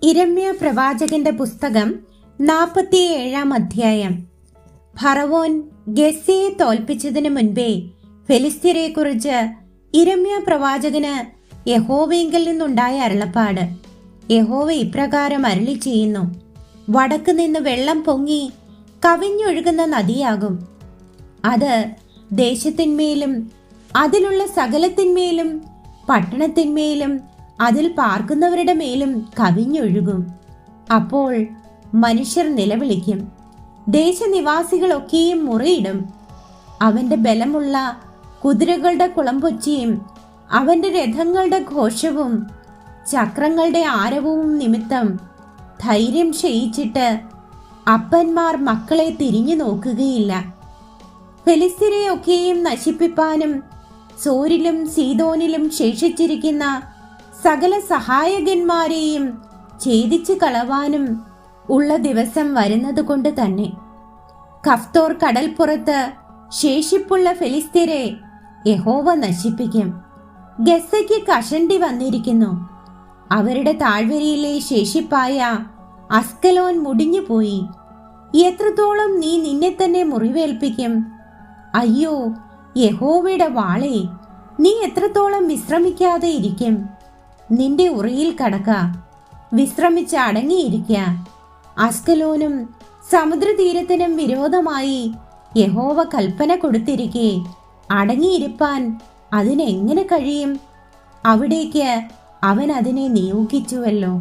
ഇരമ്യ പ്രവാചകന്റെ പുസ്തകം 47-ാം അധ്യായം. ഫറവോൻ ഗസ്സയെ തോൽപ്പിച്ചതിനു മുൻപേ ഫെലിസ്ത്യരെക്കുറിച്ച് ഇരമ്യ പ്രവാചകന് യഹോവയിങ്കൽ നിന്നുണ്ടായ അരുളപ്പാട്. യഹോവ ഇപ്രകാരം അരുളി ചെയ്യുന്നു: വടക്ക് നിന്ന് വെള്ളം പൊങ്ങി കവിഞ്ഞൊഴുകുന്ന നദിയാകും. അത് ദേശത്തിന്മേലും അതിലുള്ള സകലത്തിന്മേലും പട്ടണത്തിന്മേലും അതിൽ പാർക്കുന്നവരുടെ മേലും കവിഞ്ഞൊഴുകും. അപ്പോൾ മനുഷ്യർ നിലവിളിക്കും, ദേശനിവാസികളൊക്കെയും മുറയിടും. അവന്റെ ബലമുള്ള കുതിരകളുടെ കുളമ്പൊച്ചിയും അവന്റെ രഥങ്ങളുടെ ഘോഷവും ചക്രങ്ങളുടെ ആരവവും നിമിത്തം ധൈര്യം ക്ഷയിച്ചിട്ട് അപ്പന്മാർ മക്കളെ തിരിഞ്ഞു നോക്കുകയില്ല. ഫെലിസ്ത്യരെയൊക്കെയും നശിപ്പിപ്പാനും സോരിലും സീദോനിലും ശേഷിച്ചിരിക്കുന്ന സകല സഹായകന്മാരെയും ഛേദിച്ചു കളവാനും ഉള്ള ദിവസം വരുന്നത് കൊണ്ട് തന്നെ കഫ്തോർ കടൽപ്പുറത്ത് ശേഷിപ്പുള്ള ഫെലിസ്ത്യരെ യഹോവ നശിപ്പിക്കും. ഗസ്സയ്ക്ക് കഷണ്ടി വന്നിരിക്കുന്നു. അവരുടെ താഴ്വരയിലെ ശേഷിപ്പായ അസ്കലോൻ മുടിഞ്ഞുപോയി. എത്രത്തോളം നീ നിന്നെ തന്നെ മുറിവേൽപ്പിക്കും? അയ്യോ യഹോവയുടെ വാളേ, നീ എത്രത്തോളം വിശ്രമിക്കാതെ ഇരിക്കും? നിന്റെ ഉറിയിൽ കടക്ക, വിശ്രമിച്ച് അടങ്ങിയിരിക്ക. അസ്കലോനും സമുദ്രതീരത്തിനും വിരോധമായി യഹോവ കൽപ്പന കൊടുത്തിരിക്കെ അടങ്ങിയിരിപ്പാൻ അതിനെങ്ങനെ കഴിയും? അവിടേക്ക് അവൻ അതിനെ നിയോഗിച്ചുവല്ലോ.